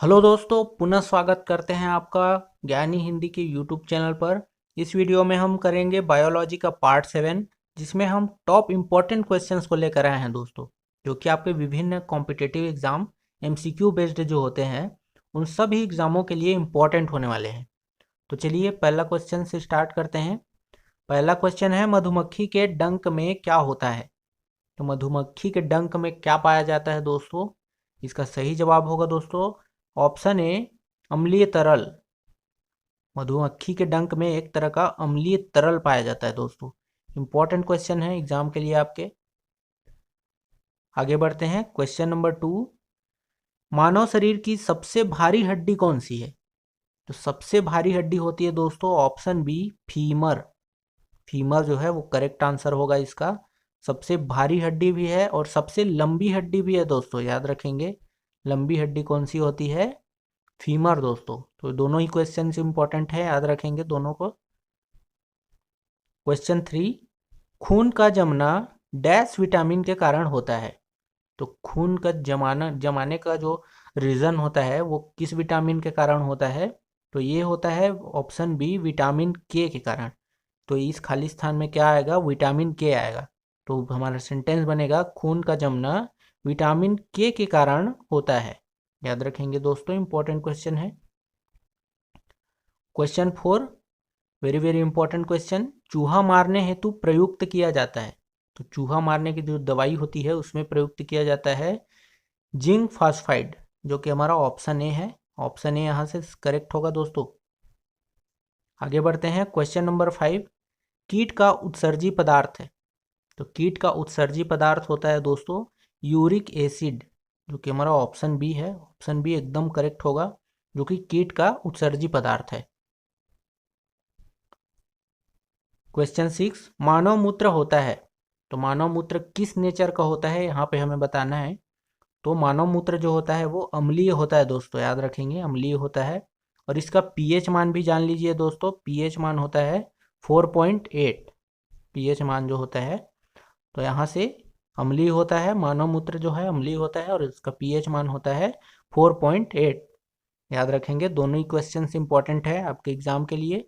Hello दोस्तों, पुनः स्वागत करते हैं आपका ज्ञानी हिंदी के यूट्यूब चैनल पर। इस वीडियो में हम करेंगे बायोलॉजी का पार्ट 7, जिसमें हम टॉप इम्पोर्टेंट क्वेश्चंस को लेकर आए हैं दोस्तों, जो कि आपके विभिन्न कॉम्पिटिटिव एग्जाम एमसीक्यू बेस्ड जो होते हैं उन सभी एग्जामों के लिए इम्पोर्टेंट होने वाले हैं। तो चलिए पहला क्वेश्चन से स्टार्ट करते हैं। पहला क्वेश्चन है, मधुमक्खी के डंक में क्या होता है? तो मधुमक्खी के डंक में क्या पाया जाता है दोस्तों? इसका सही जवाब होगा दोस्तों ऑप्शन ए, अम्लीय तरल। मधुमक्खी के डंक में एक तरह का अम्लीय तरल पाया जाता है दोस्तों। इंपॉर्टेंट क्वेश्चन है एग्जाम के लिए आपके। आगे बढ़ते हैं, क्वेश्चन नंबर 2। मानव शरीर की सबसे भारी हड्डी कौन सी है? तो सबसे भारी हड्डी होती है दोस्तों ऑप्शन बी, फीमर। फीमर जो है वो करेक्ट आंसर होगा इसका। सबसे भारी हड्डी भी है और सबसे लंबी हड्डी भी है दोस्तों, याद रखेंगे। लंबी हड्डी कौन सी होती है? फीमर दोस्तों। तो दोनों ही क्वेश्चन इंपॉर्टेंट है, याद रखेंगे दोनों को। क्वेश्चन 3, खून का जमना डैश विटामिन के कारण होता है? तो खून का जमाने का जो रीजन होता है वो किस विटामिन के कारण होता है? तो ये होता है ऑप्शन बी, विटामिन के कारण। तो इस खाली स्थान में क्या आएगा? विटामिन के आएगा। तो हमारा सेंटेंस बनेगा, खून का जमना विटामिन के कारण होता है। याद रखेंगे दोस्तों, इंपॉर्टेंट क्वेश्चन है। Question 4, very very important question. चूहा मारने हेतु प्रयुक्त किया जाता है? तो चूहा मारने की जो दवाई होती है उसमें प्रयुक्त किया जाता है जिंक फास्फाइड, जो कि हमारा ऑप्शन ए है। ऑप्शन ए यहाँ से करेक्ट होगा दोस्तों। आगे बढ़ते हैं, क्वेश्चन नंबर 5। कीट का उत्सर्जी पदार्थ है? तो कीट का उत्सर्जी पदार्थ होता है दोस्तों यूरिक एसिड, जो कि हमारा ऑप्शन बी है। ऑप्शन बी एकदम करेक्ट होगा, जो कि कीट का उत्सर्जी पदार्थ है। क्वेश्चन 6, मानव मूत्र होता है? तो मानव मूत्र किस नेचर का होता है, यहाँ पे हमें बताना है। तो मानव मूत्र जो होता है वो अम्लीय होता है दोस्तों, याद रखेंगे अम्लीय होता है। और इसका पीएच मान भी जान लीजिए दोस्तों। पीएच मान होता है 4.8। पीएच मान जो होता है, तो यहाँ से अम्लीय होता है, मानव मूत्र जो है अम्लीय होता है और इसका पीएच मान होता है 4.8। याद रखेंगे, दोनों ही क्वेश्चन इंपॉर्टेंट है आपके एग्जाम के लिए।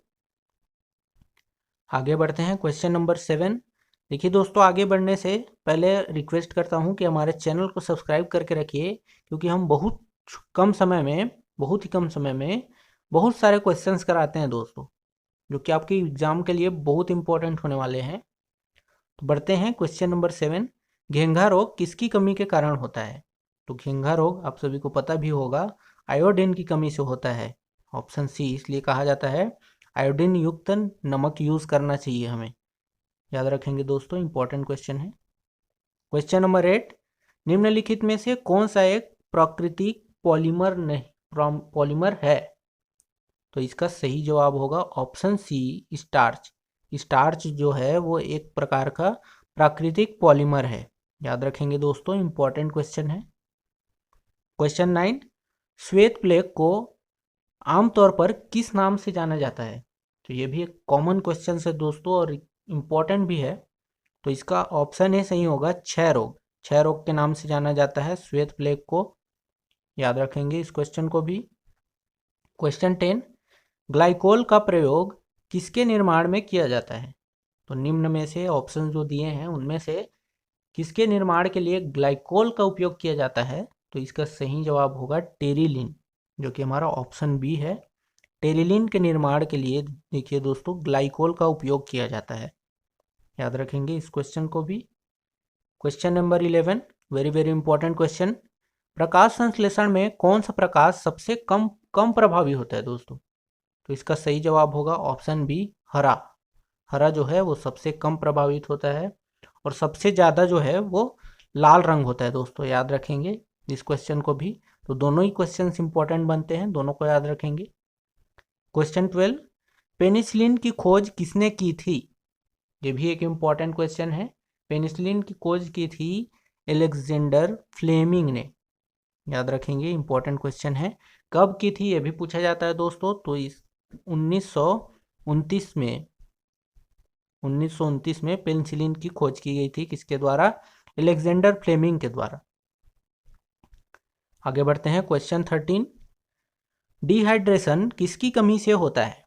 आगे बढ़ते हैं, क्वेश्चन नंबर 7। देखिए दोस्तों, आगे बढ़ने से पहले रिक्वेस्ट करता हूं कि हमारे चैनल को सब्सक्राइब करके रखिए, क्योंकि हम बहुत ही कम समय में बहुत सारे क्वेश्चंस कराते हैं दोस्तों, जो कि आपके एग्जाम के लिए बहुत इंपॉर्टेंट होने वाले हैं। तो बढ़ते हैं क्वेश्चन नंबर 7। घेंघा रोग किसकी कमी के कारण होता है? तो घेंघा रोग आप सभी को पता भी होगा, आयोडीन की कमी से होता है। ऑप्शन सी, इसलिए कहा जाता है आयोडीन युक्त नमक यूज करना चाहिए हमें। याद रखेंगे दोस्तों, इंपॉर्टेंट क्वेश्चन है। क्वेश्चन नंबर 8, निम्नलिखित में से कौन सा एक प्राकृतिक पॉलीमर है? तो इसका सही जवाब होगा ऑप्शन सी, स्टार्च। स्टार्च जो है वो एक प्रकार का प्राकृतिक पॉलीमर है। याद रखेंगे दोस्तों, इंपॉर्टेंट क्वेश्चन है। क्वेश्चन 9, श्वेत प्लेग को आमतौर पर किस नाम से जाना जाता है? तो ये भी एक कॉमन क्वेश्चन है दोस्तों और इम्पोर्टेंट भी है। तो इसका ऑप्शन ए सही होगा, क्षय रोग। क्षय रोग के नाम से जाना जाता है श्वेत प्लेग को। याद रखेंगे इस क्वेश्चन को भी। क्वेश्चन 10, ग्लाइकोल का प्रयोग किसके निर्माण में किया जाता है? तो निम्न में से ऑप्शन जो दिए हैं उनमें से किसके निर्माण के लिए ग्लाइकोल का उपयोग किया जाता है? तो इसका सही जवाब होगा टेरिलिन, जो कि हमारा ऑप्शन बी है। टेरिलिन के निर्माण के लिए देखिए दोस्तों ग्लाइकोल का उपयोग किया जाता है। याद रखेंगे इस क्वेश्चन को भी। Question number 11, very very important question. प्रकाश संश्लेषण में कौन सा प्रकाश सबसे कम कम प्रभावी होता है दोस्तों? तो इसका सही जवाब होगा ऑप्शन बी, हरा। हरा जो है वो सबसे कम प्रभावित होता है और सबसे ज़्यादा जो है वो लाल रंग होता है दोस्तों। याद रखेंगे इस क्वेश्चन को भी। तो दोनों ही क्वेश्चन इंपॉर्टेंट बनते हैं, दोनों को याद रखेंगे। क्वेश्चन 12, पेनिसिलिन की खोज किसने की थी? ये भी एक इम्पॉर्टेंट क्वेश्चन है। पेनिसिलिन की खोज की थी एलेक्जेंडर फ्लेमिंग ने। याद रखेंगे, इंपॉर्टेंट क्वेश्चन है। कब की थी ये भी पूछा जाता है दोस्तों। तो इस 1929 में 1929 में पेनिसिलिन की खोज की गई थी, किसके द्वारा? एलेक्जेंडर फ्लेमिंग के द्वारा। आगे बढ़ते हैं, क्वेश्चन 13। डिहाइड्रेशन किसकी कमी से होता है?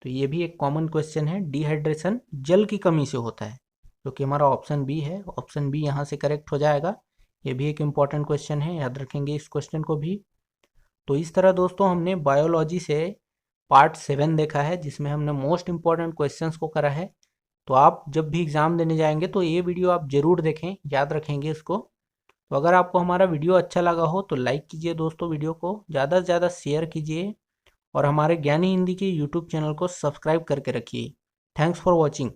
तो ये भी एक कॉमन क्वेश्चन है। डिहाइड्रेशन जल की कमी से होता है, जो कि हमारा ऑप्शन बी है। ऑप्शन बी यहाँ से करेक्ट हो जाएगा। ये भी एक इम्पॉर्टेंट क्वेश्चन है, याद रखेंगे इस क्वेश्चन को भी। तो इस तरह दोस्तों हमने बायोलॉजी से पार्ट 7 देखा है, जिसमें हमने मोस्ट इम्पॉर्टेंट क्वेश्चंस को करा है। तो आप जब भी एग्ज़ाम देने जाएंगे तो ये वीडियो आप ज़रूर देखें, याद रखेंगे इसको। तो अगर आपको हमारा वीडियो अच्छा लगा हो तो लाइक कीजिए दोस्तों, वीडियो को ज़्यादा से ज़्यादा शेयर कीजिए, और हमारे ज्ञानी हिंदी के यूट्यूब चैनल को सब्सक्राइब करके रखिए। Thanks for watching.